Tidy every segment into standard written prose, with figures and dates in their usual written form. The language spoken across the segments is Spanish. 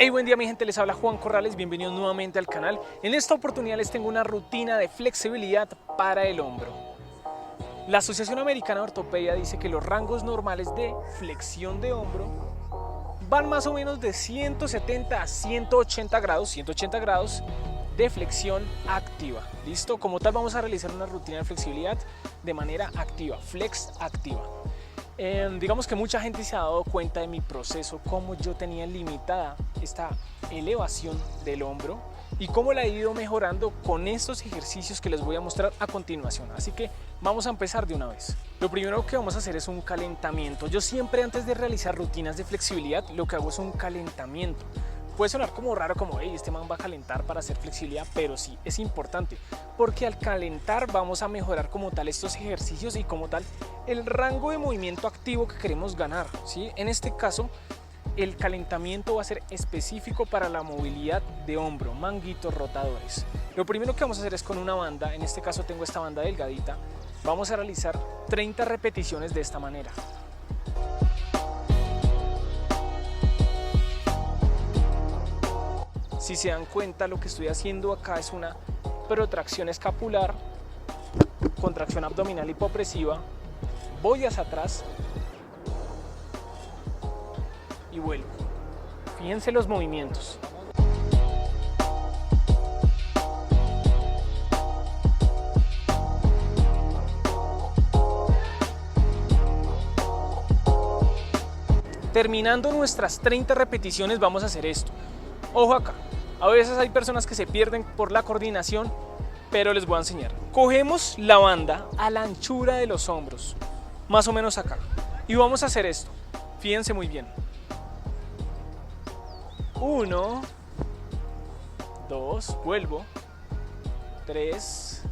Hey, buen día mi gente, les habla Juan Corrales, bienvenidos nuevamente al canal. En esta oportunidad les tengo una rutina de flexibilidad para el hombro. La Asociación Americana de Ortopedia dice que los rangos normales de flexión de hombro van más o menos de 170 a 180 grados de flexión activa. ¿Listo? Como tal vamos a realizar una rutina de flexibilidad de manera activa, flex activa. Digamos que mucha gente se ha dado cuenta de mi proceso, cómo yo tenía limitada esta elevación del hombro y cómo la he ido mejorando con estos ejercicios que les voy a mostrar a continuación. Así que vamos a empezar de una vez. Lo primero que vamos a hacer es un calentamiento. Yo siempre antes de realizar rutinas de flexibilidad lo que hago es un calentamiento. Puede sonar como raro, como hey, este man va a calentar para hacer flexibilidad, pero sí, es importante porque al calentar vamos a mejorar como tal estos ejercicios y como tal el rango de movimiento activo que queremos ganar, ¿sí? En este caso, el calentamiento va a ser específico para la movilidad de hombro, manguitos rotadores. Lo primero que vamos a hacer es con una banda, en este caso tengo esta banda delgadita, vamos a realizar 30 repeticiones de esta manera. Si se dan cuenta, lo que estoy haciendo acá es una protracción escapular, contracción abdominal hipopresiva, voy hacia atrás y vuelvo. Fíjense los movimientos. Terminando nuestras 30 repeticiones vamos a hacer esto. Ojo acá. A veces hay personas que se pierden por la coordinación, pero les voy a enseñar. Cogemos la banda a la anchura de los hombros, más o menos acá, y vamos a hacer esto. Fíjense muy bien. 1, 2, vuelvo, 3,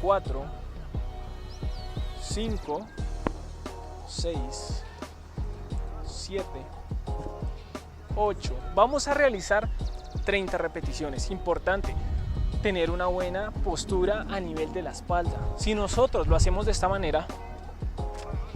4, 5, 6, 7, 8. Vamos a realizar 30 repeticiones. Importante tener una buena postura a nivel de la espalda. Si nosotros lo hacemos de esta manera,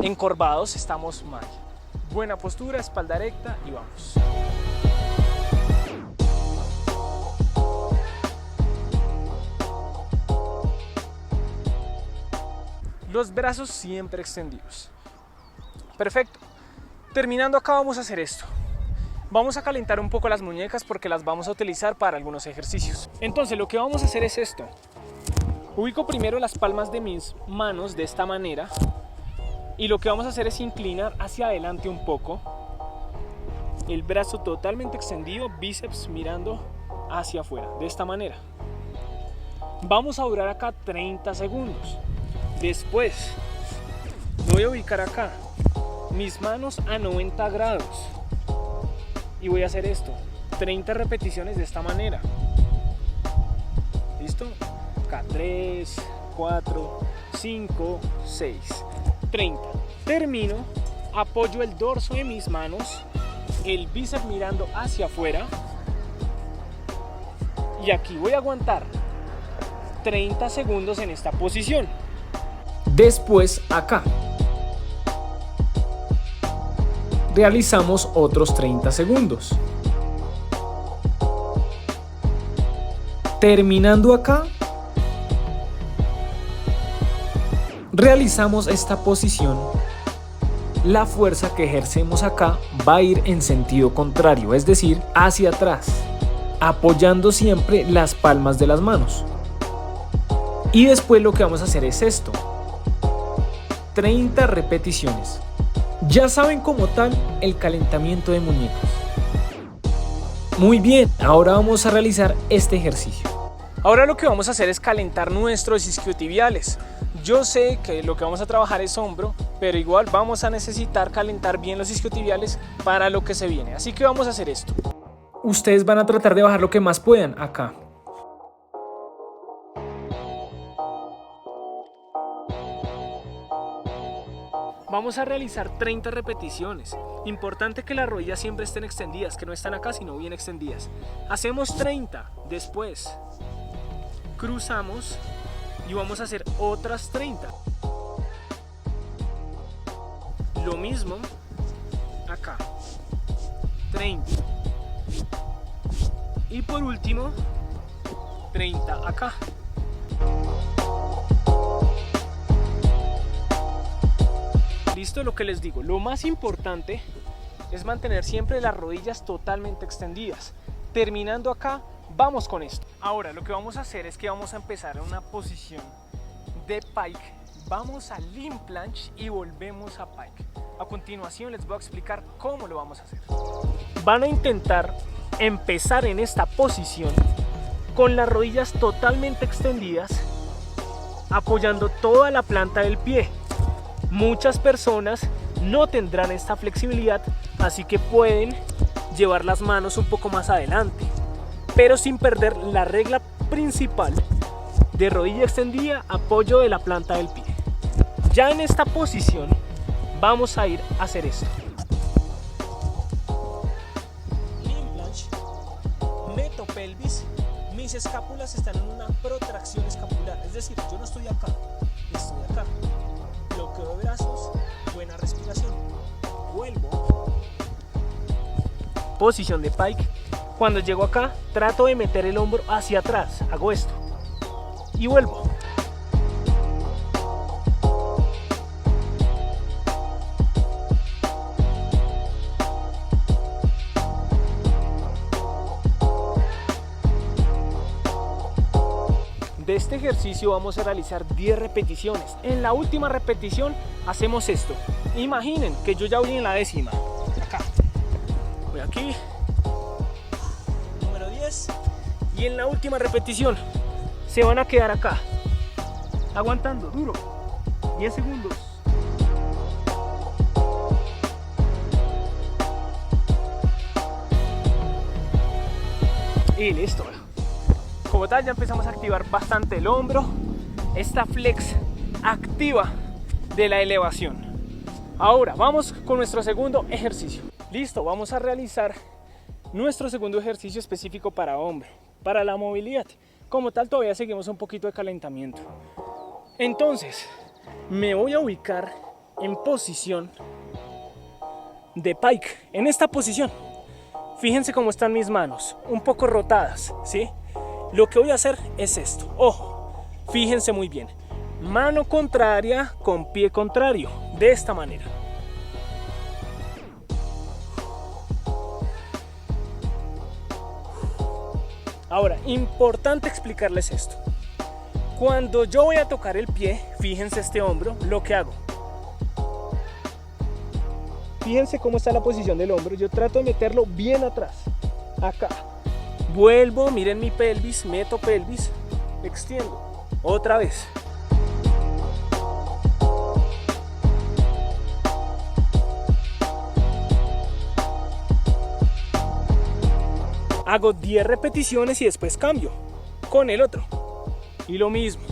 encorvados, estamos mal. Buena postura, espalda recta y vamos. Los brazos siempre extendidos. Perfecto. Terminando acá vamos a hacer esto. Vamos a calentar un poco las muñecas porque las vamos a utilizar para algunos ejercicios. Entonces lo que vamos a hacer es esto. Ubico primero las palmas de mis manos de esta manera y lo que vamos a hacer es inclinar hacia adelante un poco. El brazo totalmente extendido, bíceps mirando hacia afuera, de esta manera. Vamos a durar acá 30 segundos. Después me voy a ubicar acá, mis manos a 90 grados. Y voy a hacer esto, 30 repeticiones de esta manera. ¿Listo? Acá 3, 4, 5, 6, 30. Termino, apoyo el dorso de mis manos, el bíceps mirando hacia afuera. Y aquí voy a aguantar 30 segundos en esta posición. Después acá. Realizamos otros 30 segundos. Terminando acá, realizamos esta posición. La fuerza que ejercemos acá va a ir en sentido contrario, es decir, hacia atrás, apoyando siempre las palmas de las manos. Y después lo que vamos a hacer es esto, 30 repeticiones. Ya saben como tal el calentamiento de muñecas. Muy bien, ahora vamos a realizar este ejercicio. Ahora lo que vamos a hacer es calentar nuestros isquiotibiales. Yo sé que lo que vamos a trabajar es hombro, pero igual vamos a necesitar calentar bien los isquiotibiales para lo que se viene. Así que vamos a hacer esto. Ustedes van a tratar de bajar lo que más puedan acá. Vamos a realizar 30 repeticiones. Importante que las rodillas siempre estén extendidas, que no están acá sino bien extendidas. Hacemos 30, después cruzamos y vamos a hacer otras 30. Lo mismo acá. 30. Y por último, 30 acá. Listo, lo que les digo, lo más importante es mantener siempre las rodillas totalmente extendidas. Terminando acá, vamos con esto. Ahora lo que vamos a hacer es que vamos a empezar en una posición de pike. Vamos a lean planche y volvemos a pike. A continuación les voy a explicar cómo lo vamos a hacer. Van a intentar empezar en esta posición con las rodillas totalmente extendidas, apoyando toda la planta del pie. Muchas personas no tendrán esta flexibilidad, así que pueden llevar las manos un poco más adelante, pero sin perder la regla principal de rodilla extendida, apoyo de la planta del pie. Ya en esta posición vamos a ir a hacer esto. Lean planche, meto pelvis, mis escápulas están en una protracción escapular, es decir, yo no estoy acá, estoy acá. Bloqueo de brazos, buena respiración. Vuelvo. Posición de pike. Cuando llego acá, trato de meter el hombro hacia atrás. Hago esto. Y vuelvo. De este ejercicio vamos a realizar 10 repeticiones. En la última repetición hacemos esto. Imaginen que yo ya voy en la 10ª. Acá. Voy aquí. Número 10. Y en la última repetición se van a quedar acá. Aguantando duro. 10 segundos. Y listo. Como tal, ya empezamos a activar bastante el hombro, esta flex activa de la elevación. Ahora vamos con nuestro segundo ejercicio. Listo, vamos a realizar nuestro segundo ejercicio específico para hombro, para la movilidad. Como tal, todavía seguimos un poquito de calentamiento. Entonces, me voy a ubicar en posición de pike. En esta posición, fíjense cómo están mis manos, un poco rotadas, ¿sí? Lo que voy a hacer es esto. Ojo, fíjense muy bien. Mano contraria con pie contrario. De esta manera. Ahora, importante explicarles esto. Cuando yo voy a tocar el pie, fíjense este hombro, lo que hago. Fíjense cómo está la posición del hombro. Yo trato de meterlo bien atrás. Acá. Vuelvo, miren mi pelvis, meto pelvis, extiendo, otra vez. Hago 10 repeticiones y después cambio con el otro. Y lo mismo.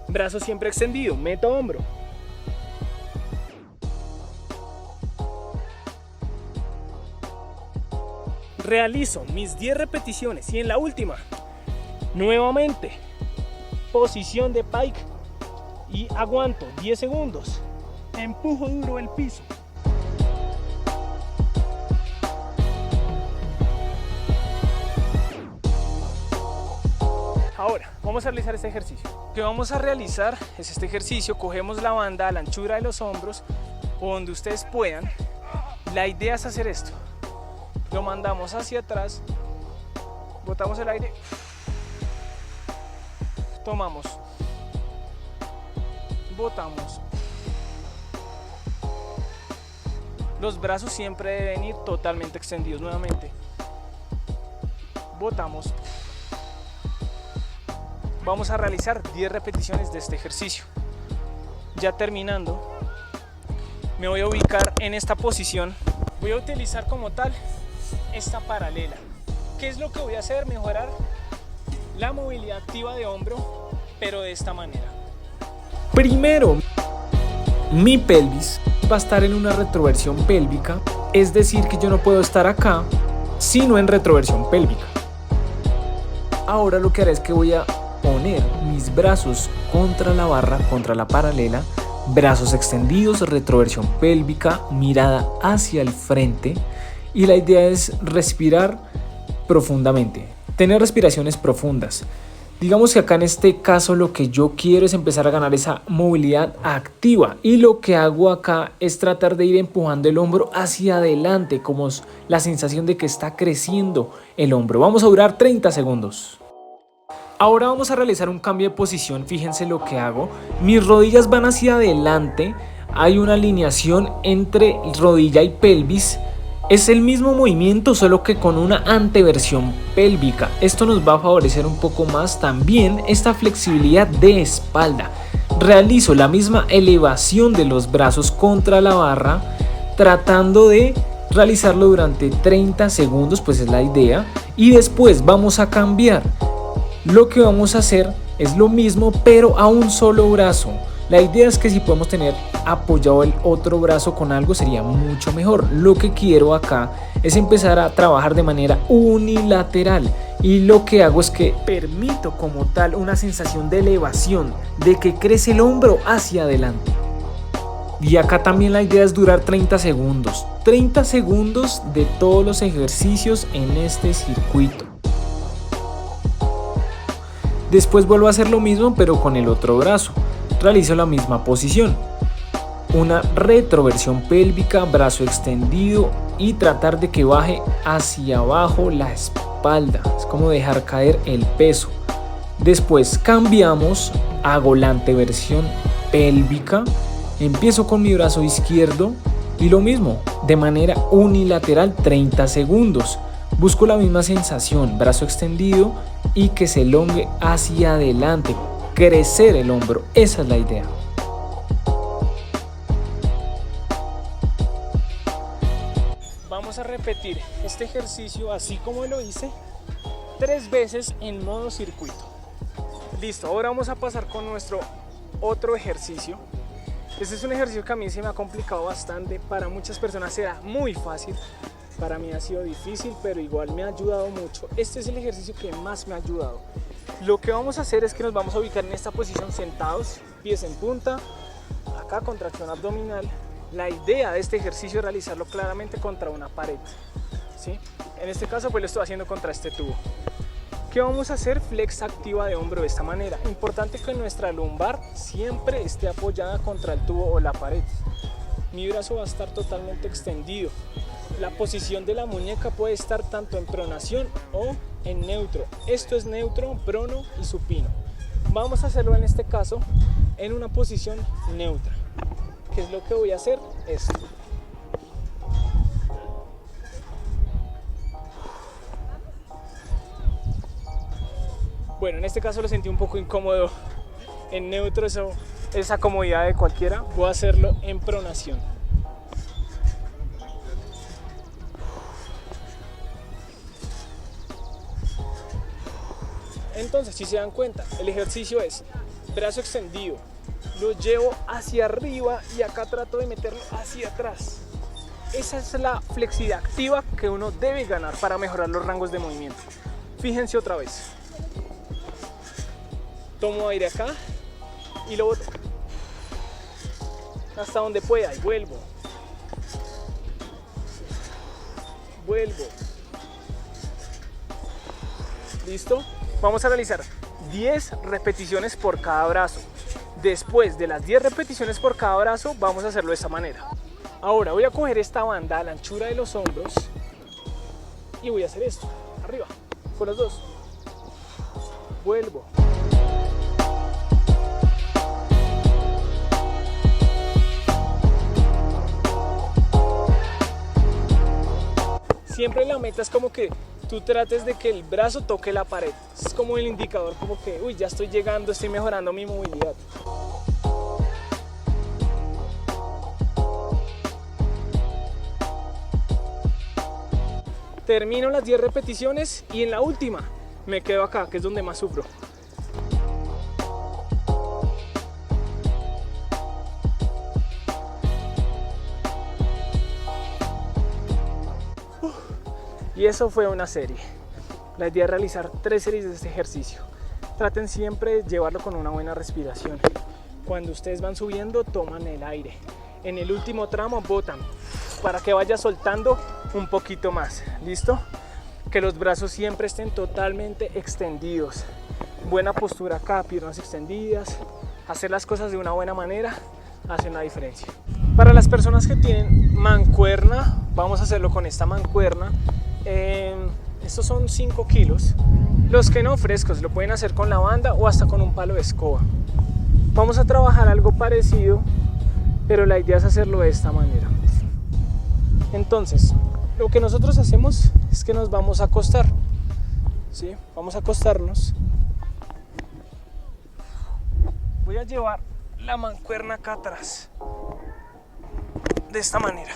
Brazo siempre extendido, meto hombro. Realizo mis 10 repeticiones y en la última, nuevamente, posición de pike y aguanto 10 segundos. Empujo duro el piso. Ahora, vamos a realizar este ejercicio. Lo que vamos a realizar es este ejercicio. Cogemos la banda a la anchura de los hombros o donde ustedes puedan. La idea es hacer esto. Lo mandamos hacia atrás, botamos el aire, tomamos, botamos. Los brazos siempre deben ir totalmente extendidos. Nuevamente, botamos. Vamos a realizar 10 repeticiones de este ejercicio. Ya terminando, me voy a ubicar en esta posición. Voy a utilizar como tal esta paralela. ¿Qué es lo que voy a hacer? Mejorar la movilidad activa de hombro, pero de esta manera. Primero, mi pelvis va a estar en una retroversión pélvica, es decir que yo no puedo estar acá sino en retroversión pélvica. Ahora lo que haré es que voy a poner mis brazos contra la barra, contra la paralela, brazos extendidos, retroversión pélvica, mirada hacia el frente. Y la idea es respirar profundamente. Tener respiraciones profundas. Digamos que acá en este caso lo que yo quiero es empezar a ganar esa movilidad activa, y lo que hago acá es tratar de ir empujando el hombro hacia adelante, como la sensación de que está creciendo el hombro. Vamos a durar 30 segundos. Ahora vamos a realizar un cambio de posición. Fíjense lo que hago. Mis rodillas van hacia adelante, hay una alineación entre rodilla y pelvis. Es el mismo movimiento, solo que con una anteversión pélvica. Esto nos va a favorecer un poco más también esta flexibilidad de espalda. Realizo la misma elevación de los brazos contra la barra, tratando de realizarlo durante 30 segundos, pues es la idea. Y después vamos a cambiar. Lo que vamos a hacer es lo mismo, pero a un solo brazo. La idea es que si podemos tener apoyado el otro brazo con algo sería mucho mejor. Lo que quiero acá es empezar a trabajar de manera unilateral, y lo que hago es que permito como tal una sensación de elevación, de que crece el hombro hacia adelante. Y acá también la idea es durar 30 segundos. 30 segundos de todos los ejercicios en este circuito. Después vuelvo a hacer lo mismo, pero con el otro brazo. Realizo la misma posición, una retroversión pélvica, brazo extendido, y tratar de que baje hacia abajo la espalda. Es como dejar caer el peso. Después cambiamos, hago la anteversión pélvica, empiezo con mi brazo izquierdo y lo mismo, de manera unilateral 30 segundos. Busco la misma sensación, brazo extendido y que se elongue hacia adelante. Crecer el hombro, esa es la idea. Vamos a repetir este ejercicio así como lo hice 3 veces en modo circuito. Listo, ahora vamos a pasar con nuestro otro ejercicio. Este es un ejercicio que a mí se me ha complicado bastante. Para muchas personas será muy fácil, para mí ha sido difícil, pero igual me ha ayudado mucho. Este es el ejercicio que más me ha ayudado. Lo que vamos a hacer es que nos vamos a ubicar en esta posición sentados, pies en punta, acá contracción abdominal. La idea de este ejercicio es realizarlo claramente contra una pared, ¿sí? En este caso pues lo estoy haciendo contra este tubo. ¿Qué vamos a hacer? Flex activa de hombro de esta manera. Importante que nuestra lumbar siempre esté apoyada contra el tubo o la pared. Mi brazo va a estar totalmente extendido. La posición de la muñeca puede estar tanto en pronación o en neutro. Esto es neutro, prono y supino. Vamos a hacerlo en este caso en una posición neutra. ¿Qué es lo que voy a hacer? Esto. Bueno, en este caso lo sentí un poco incómodo en neutro, esa comodidad de cualquiera. Voy a hacerlo en pronación. Entonces, si se dan cuenta, el ejercicio es brazo extendido, lo llevo hacia arriba y acá trato de meterlo hacia atrás. Esa es la flexibilidad activa que uno debe ganar para mejorar los rangos de movimiento. Fíjense otra vez. Tomo aire acá y lo boto hasta donde pueda y vuelvo. Vuelvo. ¿Listo? Vamos a realizar 10 repeticiones por cada brazo. Después de las 10 repeticiones por cada brazo, vamos a hacerlo de esta manera. Ahora voy a coger esta banda a la anchura de los hombros y voy a hacer esto. Arriba, con los dos. Vuelvo. Siempre la meta es como que tú trates de que el brazo toque la pared. Es como el indicador, como que, uy, ya estoy llegando, estoy mejorando mi movilidad. Termino las 10 repeticiones y en la última me quedo acá, que es donde más sufro. Y eso fue una serie. La idea es realizar 3 series de este ejercicio. Traten siempre de llevarlo con una buena respiración. Cuando ustedes van subiendo, toman el aire. En el último tramo, botan para que vaya soltando un poquito más. ¿Listo? que los brazos siempre estén totalmente extendidos. Buena postura acá, piernas extendidas, hacer las cosas de una buena manera hace una diferencia. Para las personas que tienen mancuerna, vamos a hacerlo con esta mancuerna. Estos son 5 kilos. Los que no, frescos, lo pueden hacer con la banda o hasta con un palo de escoba. Vamos a trabajar algo parecido, pero la idea es hacerlo de esta manera. Entonces, lo que nosotros hacemos es que nos vamos a acostar, ¿sí? Vamos a acostarnos. Voy a llevar la mancuerna acá atrás, de esta manera.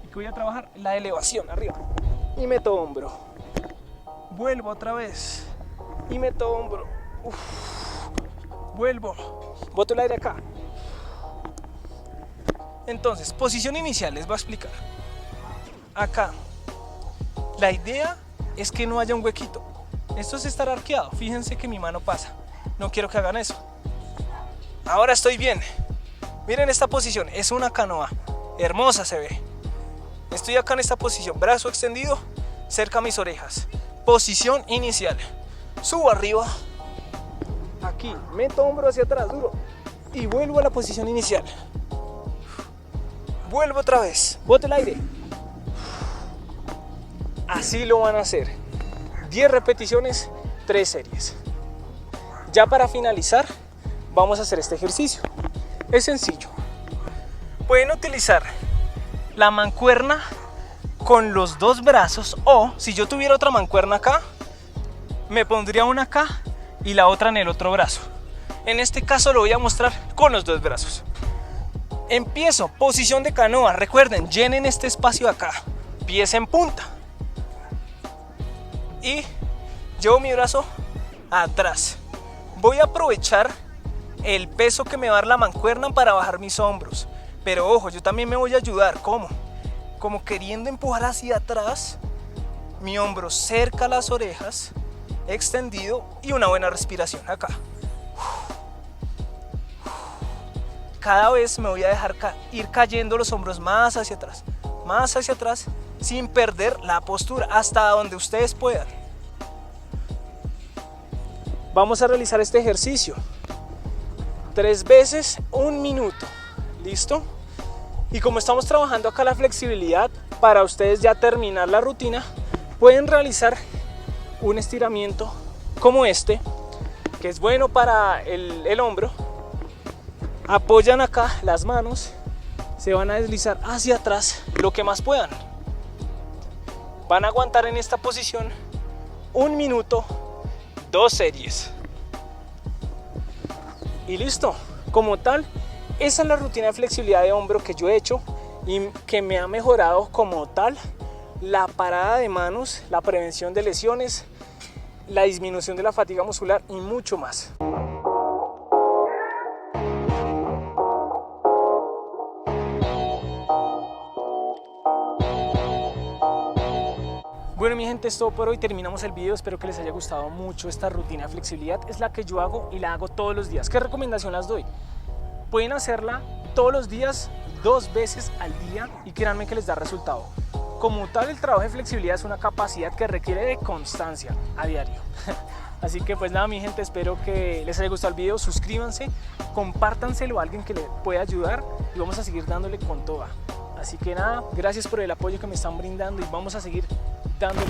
Y que voy a trabajar la elevación arriba. Y meto hombro. Vuelvo otra vez. Y meto hombro. Uf. Vuelvo. Boto el aire acá. Entonces, posición inicial, les voy a explicar. Acá. La idea es que no haya un huequito. Esto es estar arqueado. Fíjense que mi mano pasa. No quiero que hagan eso. Ahora estoy bien. Miren esta posición. Es una canoa. Hermosa se ve. Estoy acá en esta posición. Brazo extendido cerca a mis orejas. Posición inicial. Subo arriba. Aquí. Meto hombro hacia atrás duro. Y vuelvo a la posición inicial. Vuelvo otra vez. Bote el aire. Así lo van a hacer. 10 repeticiones, 3 series. Ya para finalizar, vamos a hacer este ejercicio. Es sencillo. Pueden utilizar la mancuerna con los 2 brazos, o si yo tuviera otra mancuerna acá, me pondría una acá y la otra en el otro brazo. En este caso lo voy a mostrar con los 2 brazos. Empiezo, posición de canoa. Recuerden, llenen este espacio acá, pies en punta. Y llevo mi brazo atrás. Voy a aprovechar el peso que me va a dar la mancuerna para bajar mis hombros. Pero ojo, yo también me voy a ayudar. ¿Cómo? Como queriendo empujar hacia atrás, mi hombro cerca a las orejas, extendido, y una buena respiración acá. Cada vez me voy a dejar ir cayendo los hombros más hacia atrás, sin perder la postura, hasta donde ustedes puedan. Vamos a realizar este ejercicio 3 veces, 1 minuto. ¿Listo? Y como estamos trabajando acá la flexibilidad, para ustedes ya terminar la rutina, pueden realizar un estiramiento como este, que es bueno para el hombro. Apoyan acá las manos, se van a deslizar hacia atrás lo que más puedan. Van a aguantar en esta posición 1 minuto, 2 series. Y listo. Como tal, esa es la rutina de flexibilidad de hombro que yo he hecho y que me ha mejorado como tal la parada de manos, la prevención de lesiones, la disminución de la fatiga muscular y mucho más. Bueno, mi gente, es todo por hoy. Terminamos el video. Espero que les haya gustado mucho esta rutina de flexibilidad. Es la que yo hago y la hago todos los días. ¿Qué recomendación las doy? Pueden hacerla todos los días, 2 veces al día, y créanme que les da resultado. Como tal, el trabajo de flexibilidad es una capacidad que requiere de constancia a diario. Así que pues nada, mi gente, espero que les haya gustado el video. Suscríbanse, compártanselo a alguien que le pueda ayudar y vamos a seguir dándole con toda. Así que nada, gracias por el apoyo que me están brindando y vamos a seguir dándole.